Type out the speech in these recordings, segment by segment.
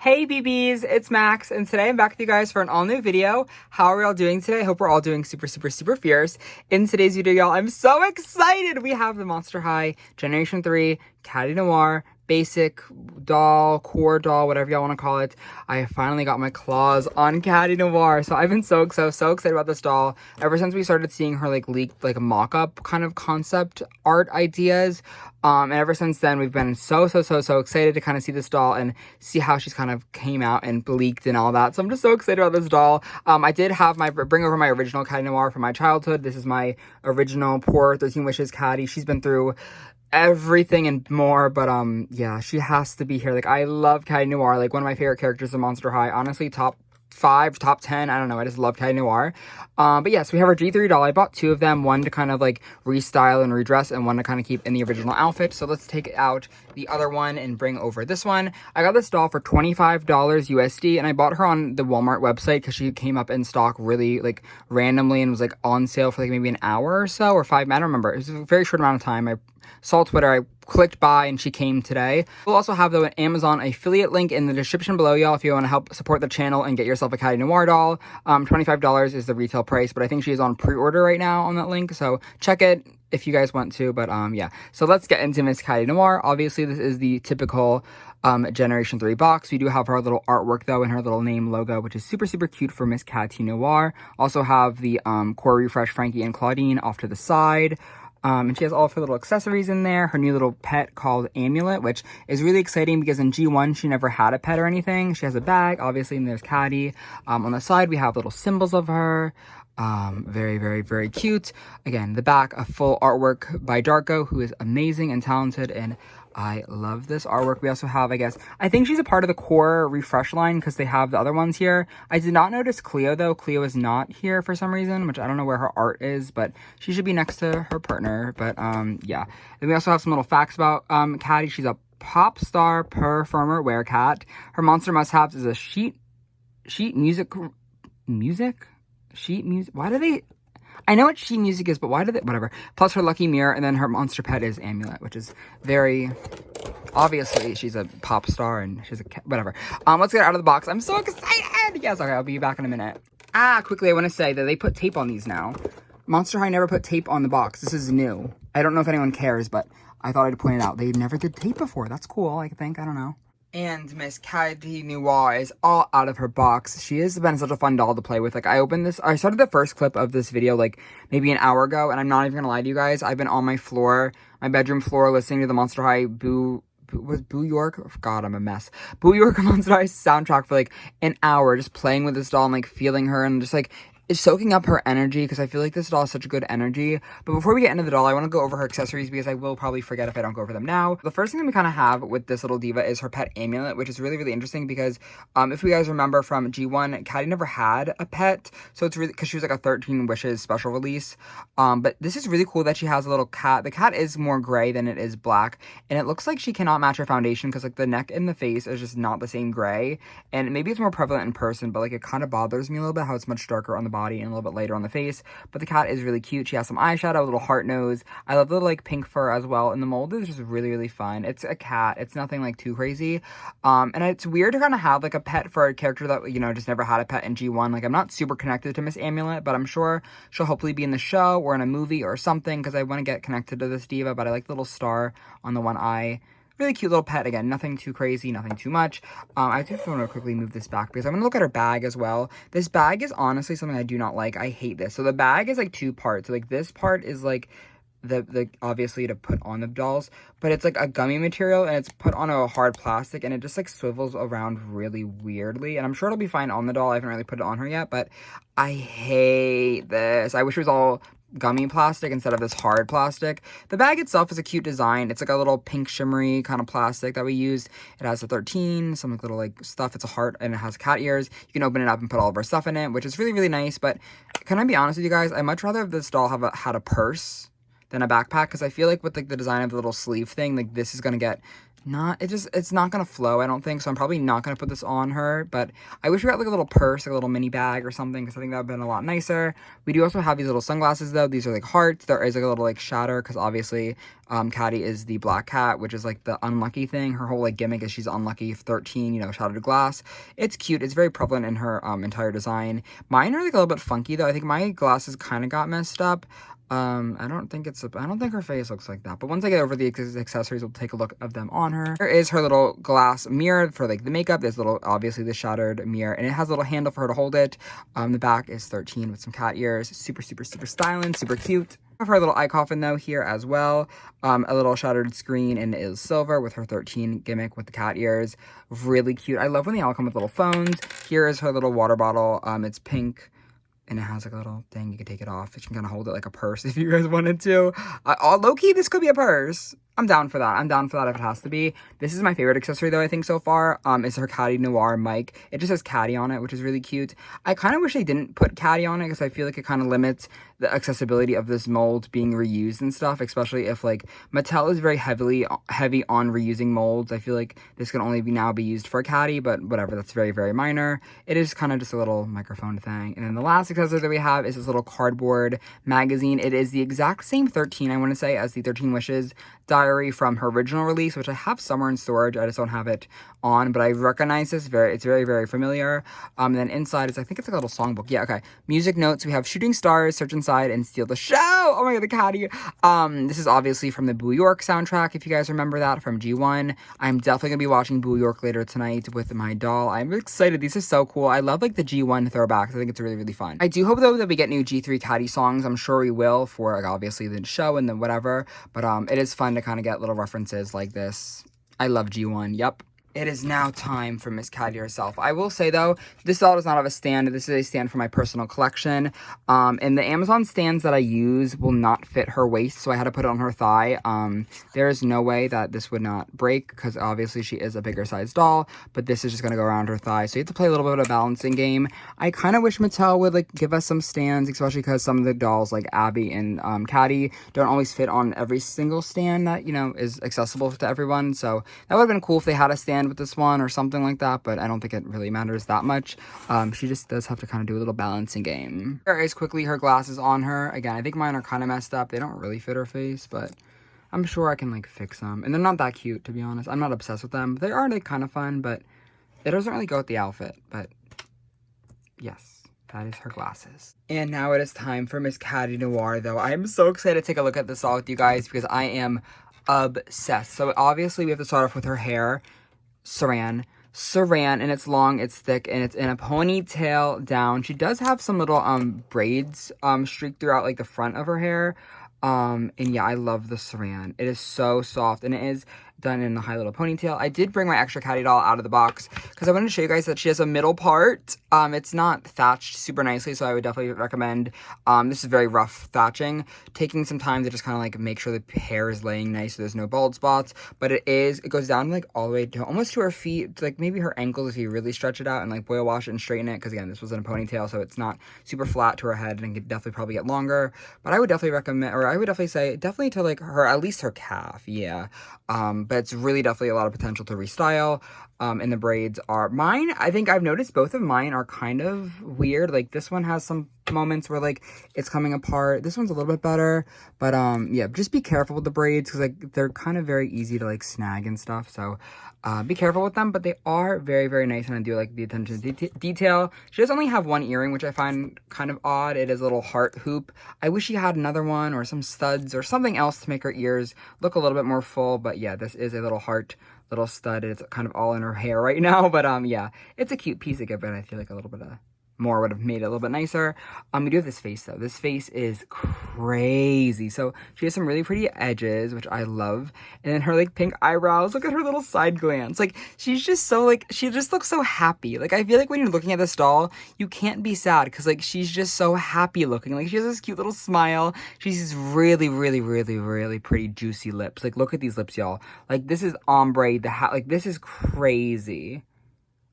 Hey BBs, it's Max, and today I'm back with you guys for an all-new video. How are we all doing today? I hope we're all doing super fierce. In today's video, y'all, I'm so excited! We have the Monster High Generation 3 Catty Noir basic doll, core doll, whatever y'all want to call it. I finally got my claws on Catty Noir, so I've been so excited about this doll ever since we started seeing her leaked mock-up kind of concept art ideas. And ever since then, we've been so excited to kind of see this doll and see how she's kind of came out and leaked and all that. So I'm just so excited about this doll. I did have bring over my original Catty Noir from my childhood. This is my original poor 13 Wishes Catty. She's been through everything and more, but yeah, she has to be here. I love Catty Noir, one of my favorite characters in Monster High. Honestly, top 5, top 10, I don't know, I just love Catty Noir. But yes, we have our G3 doll. I bought 2 of them, one to kind of restyle and redress, and one to kind of keep in the original outfit. So let's take out the other one and bring over this one. I got this doll for $25 USD, and I bought her on the Walmart website because she came up in stock really randomly and was on sale for maybe an hour or so, or 5, I don't remember. It was a very short amount of time. I saw Twitter, I clicked buy, and she came today. We'll also have an Amazon affiliate link in the description below, y'all, if you want to help support the channel and get yourself a Catty Noir doll. $25 is the retail price, but I think she is on pre-order right now on that link, so check it if you guys want to. But yeah, so let's get into Miss Catty Noir. Obviously, this is the typical Generation 3 box. We do have her little artwork, though, and her little name logo, which is super cute for Miss Catty Noir. Also have the Core Refresh Frankie and Claudine off to the side. And she has all of her little accessories in there. Her new little pet called Amulet, which is really exciting because in G1, she never had a pet or anything. She has a bag, obviously, and there's Catty. On the side, we have little symbols of her. Very cute. Again, the back, a full artwork by Darko, who is amazing and talented, and I love this artwork. We also have, I think she's a part of the Core Refresh line because they have the other ones here. I did not notice Cleo, though. Cleo is not here for some reason, which I don't know where her art is, but she should be next to her partner. But, yeah. Then we also have some little facts about Catty. She's a pop star performer werecat. Her monster must-haves is a sheet music. Why do they... I know what sheet music is, but why do they... Whatever. Plus her lucky mirror, and then her monster pet is Amulet, which is very... Obviously, she's a pop star, and she's a... Whatever. Let's get her out of the box. I'm so excited! Yes, okay, I'll be back in a minute. Quickly, I want to say that they put tape on these now. Monster High never put tape on the box. This is new. I don't know if anyone cares, but I thought I'd point it out. They never did tape before. That's cool, I think. I don't know. And Miss Catty Noir is all out of her box. She has been such a fun doll to play with. I started the first clip of this video, maybe an hour ago, and I'm not even gonna lie to you guys. I've been on my bedroom floor, listening to the Monster High Boo York? Oh, God, I'm a mess. Boo York Monster High soundtrack for, an hour, just playing with this doll and, feeling her and just, is soaking up her energy because I feel like this doll has such good energy. But before we get into the doll, I want to go over her accessories because I will probably forget if I don't go over them now. The first thing that we kind of have with this little diva is her pet Amulet, which is really interesting because if you guys remember from G1, Catty never had a pet, so it's really because she was a 13 Wishes special release. But this is really cool that she has a little cat. The cat is more gray than it is black, and it looks like she cannot match her foundation because the neck and the face is just not the same gray. And maybe it's more prevalent in person, but it kind of bothers me a little bit how it's much darker on the body and a little bit lighter on the face. But the cat is really cute. She has some eyeshadow, a little heart nose. I love the pink fur as well, and the mold is just really fun. It's a cat. It's nothing too crazy. And it's weird to kind of have a pet for a character that just never had a pet in G1. I'm not super connected to Miss Amulet, but I'm sure she'll hopefully be in the show or in a movie or something because I want to get connected to this diva. But I like the little star on the one eye. Really cute little pet. Again, nothing too crazy, nothing too much. I just want to quickly move this back because I'm going to look at her bag as well. This bag is honestly something I do not like. I hate this. So the bag is 2 parts. So this part is the obviously to put on the dolls, but it's a gummy material and it's put on a hard plastic and it just swivels around really weirdly. And I'm sure it'll be fine on the doll. I haven't really put it on her yet, but I hate this. I wish it was all gummy plastic instead of this hard plastic. The bag itself is a cute design. It's a little pink shimmery kind of plastic that we used. It has a 13, some little stuff. It's a heart and it has cat ears. You can open it up and put all of our stuff in it, which is really nice. But can I be honest with you guys? I'd much rather have this doll had a purse than a backpack because I feel with the design of the little sleeve thing, this is gonna get it's not gonna flow, I don't think, so I'm probably not gonna put this on her, but I wish we got like a little purse, like a little mini bag or something, because I think that would have been a lot nicer. We do also have these little sunglasses though. These are like hearts. There is like a little like shatter, because obviously Catty is the black cat, which is like the unlucky thing. Her whole like gimmick is she's unlucky, 13, you know, shattered glass. It's cute. It's very prevalent in her entire design. Mine are like a little bit funky though. I think my glasses kind of got messed up. I don't think her face looks like that, but once I get over the accessories, we'll take a look of them on her. Here is her little glass mirror for like the makeup. There's little, obviously the shattered mirror, and it has a little handle for her to hold it. The back is 13 with some cat ears. Super styling, super cute. Have her little eye coffin though here as well. A little shattered screen, and it is silver with her 13 gimmick with the cat ears. Really cute. I love when they all come with little phones. Here is her little water bottle. It's pink. And it has like a little thing, you can take it off. You can kind of hold it like a purse if you guys wanted to. Low-key, this could be a purse. I'm down for that. I'm down for that if it has to be. This is my favorite accessory though, I think, so far. It's her Catty Noir mic. It just says Catty on it, which is really cute. I kind of wish they didn't put Catty on it, because I feel like it kind of limits the accessibility of this mold being reused and stuff, especially if like Mattel is very heavy on reusing molds. I feel like this can only now be used for Catty, but whatever, that's very, very minor. It is kind of just a little microphone thing. And then the last accessory that we have is this little cardboard magazine. It is the exact same 13, I want to say, as the 13 Wishes diary from her original release, which I have somewhere in storage. I just don't have it on, but I recognize this. It's very, very familiar. And then inside is, I think it's like a little songbook. Yeah, okay. Music notes. We have Shooting Stars, Search Inside, and Steal the Show. Oh my god, the Catty. This is obviously from the Boo York soundtrack, if you guys remember that from G1. I'm definitely gonna be watching Boo York later tonight with my doll. I'm excited. These are so cool. I love like the G1 throwbacks. I think it's really, really fun. I do hope though that we get new G3 Catty songs. I'm sure we will for like obviously the show and then whatever. But it is fun to kind of get little references like this. I love G1. Yep. It is now time for Miss Catty herself. I will say, though, this doll does not have a stand. This is a stand for my personal collection. And the Amazon stands that I use will not fit her waist, so I had to put it on her thigh. There is no way that this would not break, because obviously she is a bigger size doll, but this is just going to go around her thigh. So you have to play a little bit of a balancing game. I kind of wish Mattel would, like, give us some stands, especially because some of the dolls, like Abby and Catty, don't always fit on every single stand that, you know, is accessible to everyone. So that would have been cool if they had a stand with this one or something like that, but I don't think it really matters that much. She just does have to kind of do a little balancing game. Here is quickly her glasses on her. Again, I think mine are kind of messed up. They don't really fit her face, but I'm sure I can like fix them. And they're not that cute, to be honest. I'm not obsessed with them. They are like kind of fun, but it doesn't really go with the outfit. But yes, that is her glasses. And now it is time for Miss Catty Noir, though. I am so excited to take a look at this doll with you guys, because I am obsessed. So obviously we have to start off with her hair. Saran, and it's long, it's thick, and it's in a ponytail down. She does have some little braids streaked throughout like the front of her hair. And yeah, I love the Saran. It is so soft, and it is done in a high little ponytail. I did bring my extra Catty doll out of the box because I wanted to show you guys that she has a middle part. It's not thatched super nicely, so I would definitely recommend, this is very rough thatching, taking some time to just kind of like make sure the hair is laying nice so there's no bald spots. But it goes down like all the way to almost to her feet, to like maybe her ankles if you really stretch it out and like boil wash it and straighten it, because again, this was in a ponytail, so it's not super flat to her head and could definitely probably get longer. But I would definitely recommend, or I would definitely say definitely to like her, at least her calf, yeah. But it's really definitely a lot of potential to restyle. And the braids are mine. I think I've noticed both of mine are kind of weird. Like this one has some moments where like it's coming apart. This one's a little bit better, but yeah, just be careful with the braids, because like they're kind of very easy to like snag and stuff. So be careful with them, but they are very, very nice, and I do like the attention to detail. She does only have one earring, which I find kind of odd. It is a little heart hoop. I wish she had another one or some studs or something else to make her ears look a little bit more full, but yeah, this is a little heart, little stud. It's kind of all in her hair right now, but yeah, it's a cute piece of it, but I feel like a little bit of more would have made it a little bit nicer. We do have this face though. This face is crazy. So she has some really pretty edges, which I love. And then her like pink eyebrows. Look at her little side glance. Like she's just so like, she just looks so happy. Like I feel like when you're looking at this doll, you can't be sad, because like she's just so happy looking. Like she has this cute little smile. She's these really, really, really, really pretty juicy lips. Like look at these lips, y'all. Like this is ombre. Like this is crazy.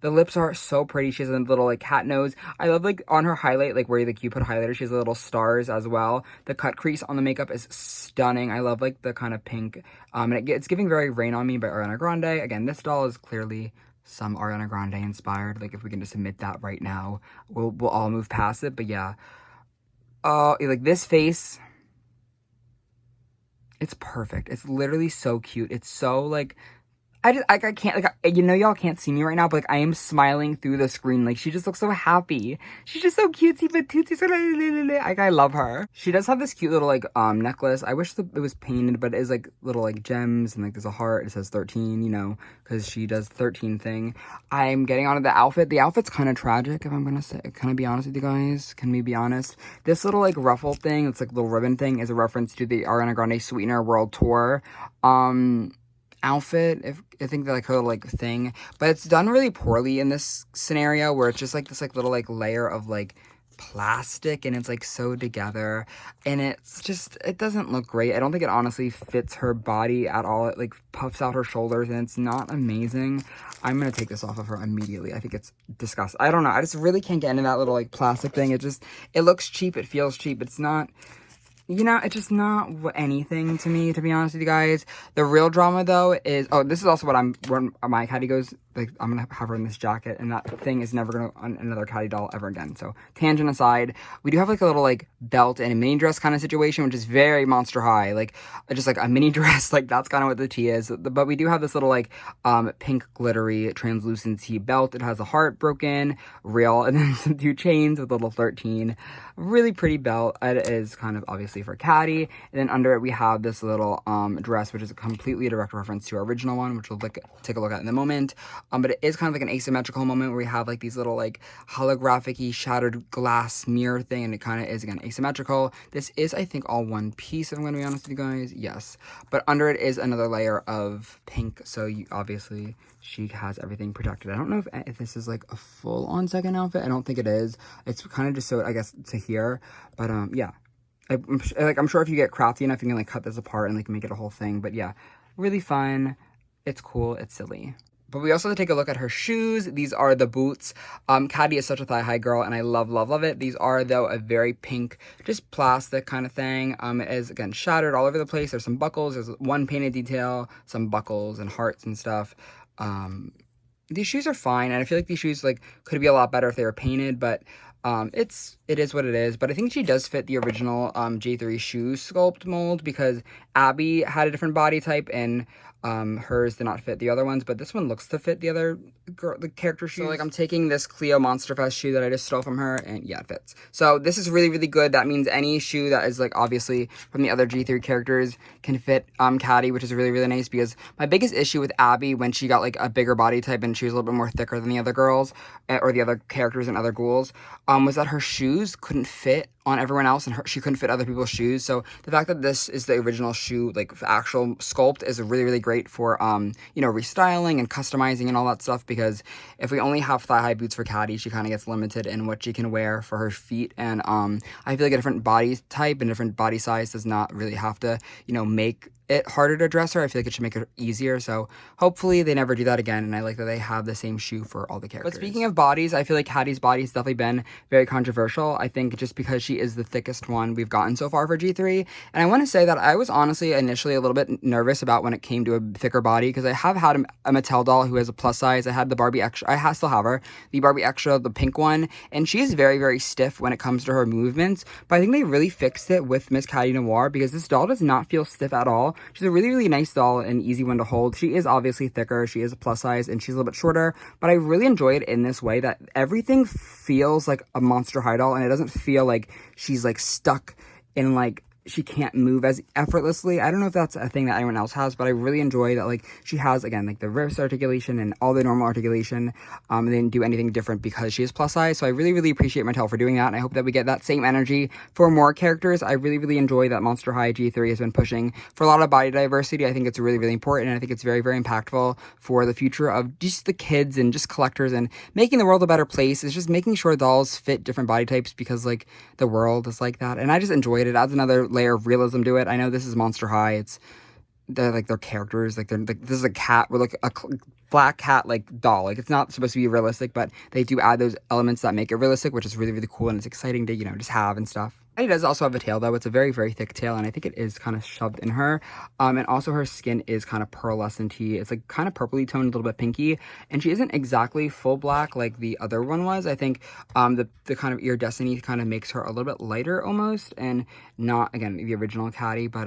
The lips are so pretty. She has a little like cat nose. I love like on her highlight, like where like you put highlighter, she has little stars as well. The cut crease on the makeup is stunning. I love like the kind of pink. And it's giving very Rain on Me by Ariana Grande. Again, this doll is clearly some Ariana Grande inspired. Like if we can just admit that right now, we'll all move past it. But yeah, like this face, it's perfect. It's literally so cute. It's so like, I can't, like, you know, y'all can't see me right now, but, like, I am smiling through the screen. Like, she just looks so happy. She's just so cutesy, but tootsie, so, like, I love her. She does have this cute little, like, necklace. I wish it was painted, but it is, like, little, like, gems, and, like, there's a heart. It says 13, you know, because she does 13 thing. I'm getting onto the outfit. The outfit's kind of tragic, if I'm gonna say, can I be honest with you guys? Can we be honest? This little, like, ruffle thing, it's, like, little ribbon thing, is a reference to the Ariana Grande Sweetener World Tour, outfit, if I think they're like her like thing, but it's done really poorly in this scenario where it's just like this like little like layer of like plastic and it's like sewed together and it's just, it doesn't look great. I don't think it honestly fits her body at all. It like puffs out her shoulders and it's not amazing. I'm gonna take this off of her immediately. I think it's disgusting. I don't know, I just really can't get into that little like plastic thing. It looks cheap, it feels cheap. It's not, you know, it's just not anything to me, to be honest with you guys. The real drama, though, is... Oh, this is also what when my Catty goes... Like, I'm going to have her in this jacket, and that thing is never going to... on another Catty doll ever again. So, tangent aside, we do have, like, a little, like, belt and a mini dress kind of situation, which is very Monster High. Like, just, like, a mini dress. Like, that's kind of what the tea is. But we do have this little, like, pink glittery translucency belt. It has a heart broken, real, and then some 2 chains with a little 13. Really pretty belt. It is kind of, obviously, for Catty. And then under it, we have this little dress, which is completely a direct reference to our original one, which we'll take a look at in a moment. But it is kind of like an asymmetrical moment where we have like these little like holographic-y shattered glass mirror thing, and it kind of is, again, asymmetrical. This is, I think, all one piece, if I'm going to be honest with you guys. Yes. But under it is another layer of pink, so obviously she has everything protected. I don't know if this is like a full-on second outfit. I don't think it is. It's kind of just so, I guess, to here. But, yeah. I'm sure if you get crafty enough, you can, like, cut this apart and, like, make it a whole thing. But, yeah, really fun. It's cool. It's silly. But we also have to take a look at her shoes. These are the boots. Catty is such a thigh-high girl, and I love, love, love it. These are, though, a very pink, just plastic kind of thing. It is, again, shattered all over the place. There's some buckles. There's one painted detail, some buckles and hearts and stuff. These shoes are fine, and I feel like these shoes, like, could be a lot better if they were painted, but... it is what it is, but I think she does fit the original J3 shoe sculpt mold because Abby had a different body type and hers did not fit the other ones, but this one looks to fit the other the character shoes. So, like, I'm taking this Cleo Monster Fest shoe that I just stole from her, and yeah, it fits. So this is really, really good. That means any shoe that is, like, obviously from the other G3 characters can fit Catty, which is really, really nice, because my biggest issue with Abby when she got, like, a bigger body type and she was a little bit more thicker than the other girls, or the other characters and other ghouls, was that her shoes couldn't fit on everyone else, and she couldn't fit other people's shoes. So the fact that this is the original shoe, like, actual sculpt, is really, really great for you know, restyling and customizing and all that stuff, because if we only have thigh-high boots for Catty, she kind of gets limited in what she can wear for her feet. And I feel like a different body type and different body size does not really have to, you know, make it harder to dress her. I feel like it should make it easier. So hopefully they never do that again, and I like that they have the same shoe for all the characters. But speaking of bodies, I feel like Catty's body has definitely been very controversial. I think just because she is the thickest one we've gotten so far for G3. And I want to say that I was honestly initially a little bit nervous about when it came to a thicker body, because I have had a Mattel doll who has a plus size. I had the Barbie Extra. Still have her, the Barbie Extra, the pink one, and she is very, very stiff when it comes to her movements. But I think they really fixed it with Miss Catty Noir, because this doll does not feel stiff at all. She's a really, really nice doll and easy one to hold. She is obviously thicker. She is a plus size, and she's a little bit shorter. But I really enjoy it in this way that everything feels like a Monster High doll, and it doesn't feel like she's, like, stuck in, like, she can't move as effortlessly. I don't know if that's a thing that anyone else has, but I really enjoy that, like, she has, again, like, the wrist articulation and all the normal articulation. They didn't do anything different because she is plus size, so I really, really appreciate Mattel for doing that, and I hope that we get that same energy for more characters. I really, really enjoy that Monster High G3 has been pushing for a lot of body diversity. I think it's really, really important, and I think it's very, very impactful for the future of just the kids and just collectors and making the world a better place. It's just making sure dolls fit different body types, because, like, the world is like that, and I just enjoyed it. It adds another layer of realism to it. I know this is Monster High. their characters. Like, they're like, this is a cat with like a black cat like doll. Like, it's not supposed to be realistic, but they do add those elements that make it realistic, which is really, really cool, and it's exciting to, you know, just have and stuff. He does also have a tail, though. It's a very, very thick tail, and I think it is kind of shoved in her. And also her skin is kind of pearlescent-y. It's like kind of purpley toned, a little bit pinky, and she isn't exactly full black like the other one was. I think the kind of iridescent kind of makes her a little bit lighter almost, and not, again, the original Catty, but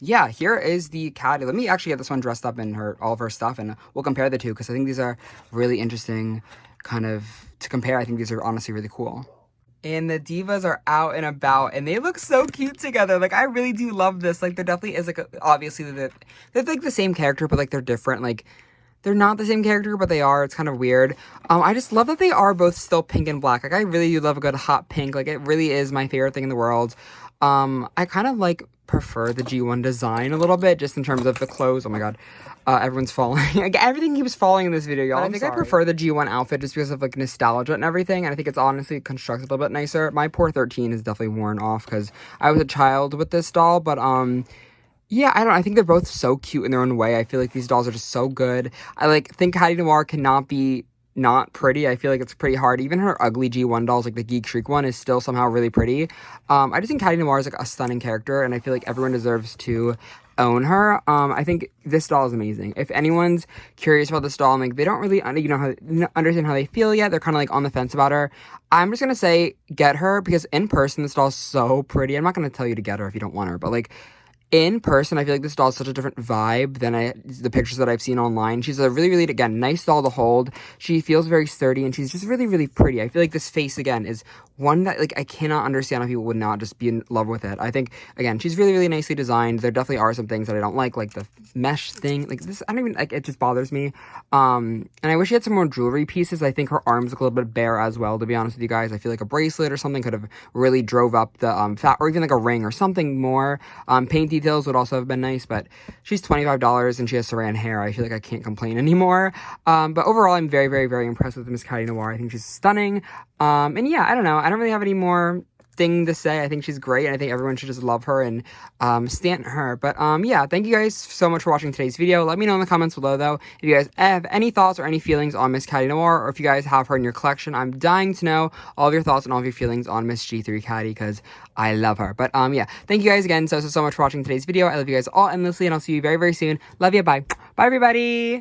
yeah, here is the Catty. Let me actually get this one dressed up in all of her stuff, and we'll compare the two, because I think these are really interesting kind of to compare. I think these are honestly really cool. And the divas are out and about, and they look so cute together. Like, I really do love this. Like, there definitely is, like, obviously, they're like the same character, but, like, they're different. Like, they're not the same character, but they are. It's kind of weird. I just love that they are both still pink and black. Like, I really do love a good hot pink. Like, it really is my favorite thing in the world. I kind of, like, prefer the G1 design a little bit, just in terms of the clothes. Oh, my God. Everyone's falling. Like, everything keeps falling in this video, y'all. I think I prefer the G1 outfit just because of, like, nostalgia and everything, and I think it's honestly constructed a little bit nicer. My poor 13 is definitely worn off because I was a child with this doll, but, yeah, I think they're both so cute in their own way. I feel like these dolls are just so good. I, like, think Catty Noir cannot be not pretty. I feel like it's pretty hard. Even her ugly G1 dolls, like the Geek Shriek one, is still somehow really pretty. I just think Catty Noir is, like, a stunning character, and I feel like everyone deserves to own her. I think this doll is amazing. If anyone's curious about this doll and, like, they don't really understand how they feel yet, they're kind of, like, on the fence about her, I'm just gonna say get her, because in person this doll is so pretty. I'm not gonna tell you to get her if you don't want her, but, like, in person, I feel like this doll is such a different vibe than the pictures that I've seen online. She's a really, really, again, nice doll to hold. She feels very sturdy, and she's just really, really pretty. I feel like this face, again, is one that, like, I cannot understand how people would not just be in love with it. I think, again, she's really, really nicely designed. There definitely are some things that I don't like the mesh thing. Like, this, I don't even, like, it just bothers me. And I wish she had some more jewelry pieces. I think her arms look a little bit bare as well, to be honest with you guys. I feel like a bracelet or something could have really drove up the fat, or even, like, a ring or something more. Paint details would also have been nice, but she's $25 and she has saran hair. I feel like I can't complain anymore. But overall, I'm very, very, very impressed with Miss Catty Noir. I think she's stunning. And yeah, I don't know. I don't really have any more thing to say. I think she's great, and I think everyone should just love her and stand her. But yeah, thank you guys so much for watching today's video. Let me know in the comments below, though, if you guys have any thoughts or any feelings on Miss Catty Noir, or if you guys have her in your collection. I'm dying to know all of your thoughts and all of your feelings on Miss G3 Catty, because I love her. But yeah, thank you guys again so much for watching today's video. I love you guys all endlessly, and I'll see you very, very soon. Love you. Bye. Bye, everybody.